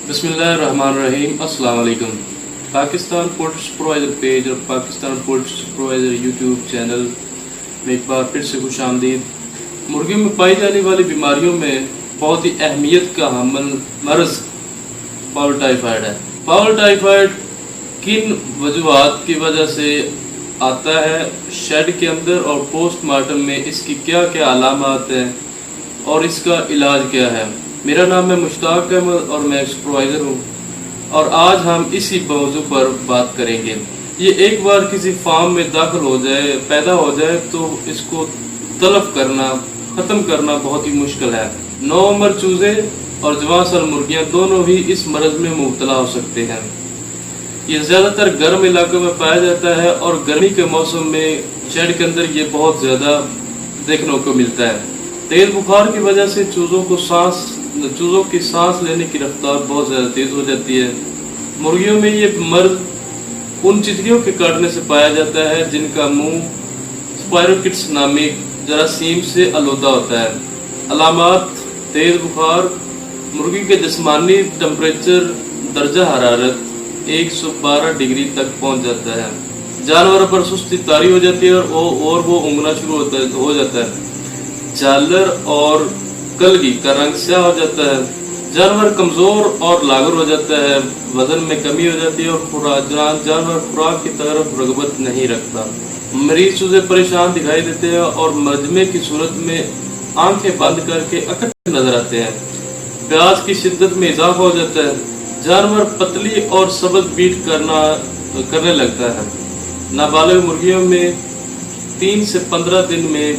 बिस्मिल्लाहिर्रहमानिर्रहीम। अस्सलाम वालेकुम। पाकिस्तान पोल्ट्री सुपरवाइज़र पेज और Pakistan poultry supervisor YouTube channel में एक बार फिर से खुश आमदीद। मुर्गियों में पाई जाने वाली बीमारियों में बहुत ही अहमियत का हामिल मर्ज़ फाउल टाइफाइड है। फाउल टाइफाइड किन वजूहात की वजह से आता है शेड के अंदर और पोस्टमार्टम में इसकी क्या क्या अलामात हैं और इसका इलाज क्या है। मेरा नाम है मुश्ताक अहमद और मैं सुपरवाइज़र हूँ और आज हम इसी मौजू पर बात करेंगे। ये एक बार किसी फार्म में दाखिल हो जाए, पैदा हो जाए तो इसको तलब करना, ख़त्म करना बहुत ही मुश्किल है। नौउम्र चूज़े और जवान साल मुर्गियाँ दोनों ही इस मरज़ में मुब्तला हो सकते हैं। ये ज़्यादातर गर्म इलाकों में पाया जाता है और गर्मी के मौसम में शेड के अंदर ये बहुत ज़्यादा देखने को मिलता है। तेज़ बुखार की वजह से चूज़ों की सांस लेने की रफ्तार बहुत ज़्यादा तेज़ हो जाती है। मुर्गियों में ये मर्ज उन चितरियों के काटने से पाया जाता है जिनका मुंह स्पायरोकिट्स नामिक जरासीम से आलूदा होता है। अलामात: तेज़ बुखार, मुर्गी के जिस्मानी टेम्परेचर दर्जा हरारत 112 डिग्री तक पहुंच जाता है। जानवरों पर सुस्ती तारी हो जाती है और वो ऊँघना शुरू हो जाता है। झालर और कलगी का रंग स्याह हो जाता है। जानवर कमज़ोर और लागर हो जाता है। वजन में कमी हो जाती है और जानवर खुराक की तरफ रगबत नहीं रखता। मरीज चूजे परेशान दिखाई देते हैं और मजमे की सूरत में आंखें बंद करके अकड़ नजर आते हैं। प्यास की शिद्दत में इजाफा हो जाता है। जानवर पतली और सबज बीट करने लगता है। नाबालिग मुर्गियों में 3 से 15 दिन में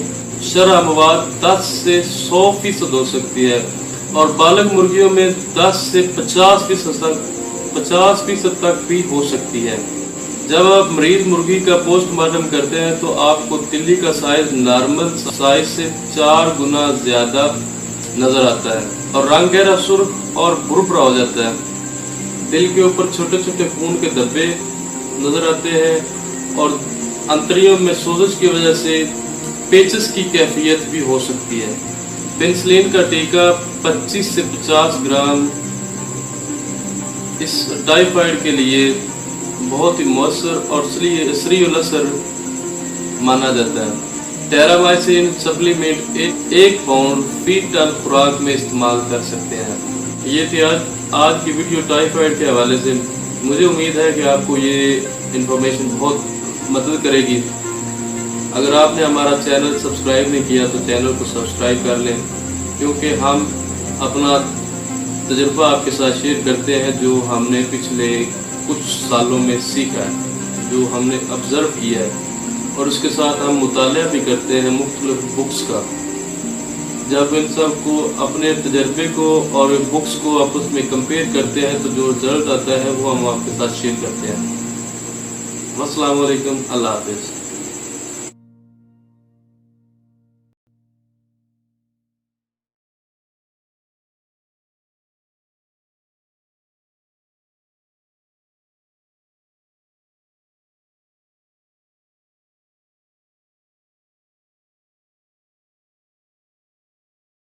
शरह मवाद 10 से 100% हो सकती है और बालग मुर्गियों में 10 से 50% तक भी हो सकती है। जब आप मरीज मुर्गी का पोस्टमार्टम करते हैं तो आपको तिल्ली का साइज नॉर्मल साइज से 4 गुना ज्यादा नजर आता है और रंग गहरा सुर्ख और भुरभुरा हो जाता है। दिल के ऊपर छोटे छोटे खून के धब्बे नजर आते हैं और अंतड़ियों में सोजश की वजह से पेचस की कैफियत भी हो सकती है। पेनिसिलिन का टीका 25 से 50 ग्राम इस टाइफाइड के लिए बहुत ही मौसर और सरीउल-असर माना जाता है। टेरामाइसिन सप्लीमेंट 1 पाउंड फी टन खुराक में इस्तेमाल कर सकते हैं। ये थी आज की वीडियो टाइफाइड के हवाले से। मुझे उम्मीद है कि आपको ये इंफॉर्मेशन बहुत मदद करेगी। अगर आपने हमारा चैनल सब्सक्राइब नहीं किया तो चैनल को सब्सक्राइब कर लें, क्योंकि हम अपना तजुर्बा आपके साथ शेयर करते हैं जो हमने पिछले कुछ सालों में सीखा है, जो हमने ऑब्ज़र्व किया है और उसके साथ हम मुताला भी करते हैं मुख्तलिफ बुक्स का। जब इन सब को अपने तजर्बे को और बुक्स को आपस में कंपेयर करते हैं तो जो रिजल्ट आता है वो हम आपके साथ शेयर करते हैं। अस्सलाम वालेकुम, अल्लाह हाफ़िज़।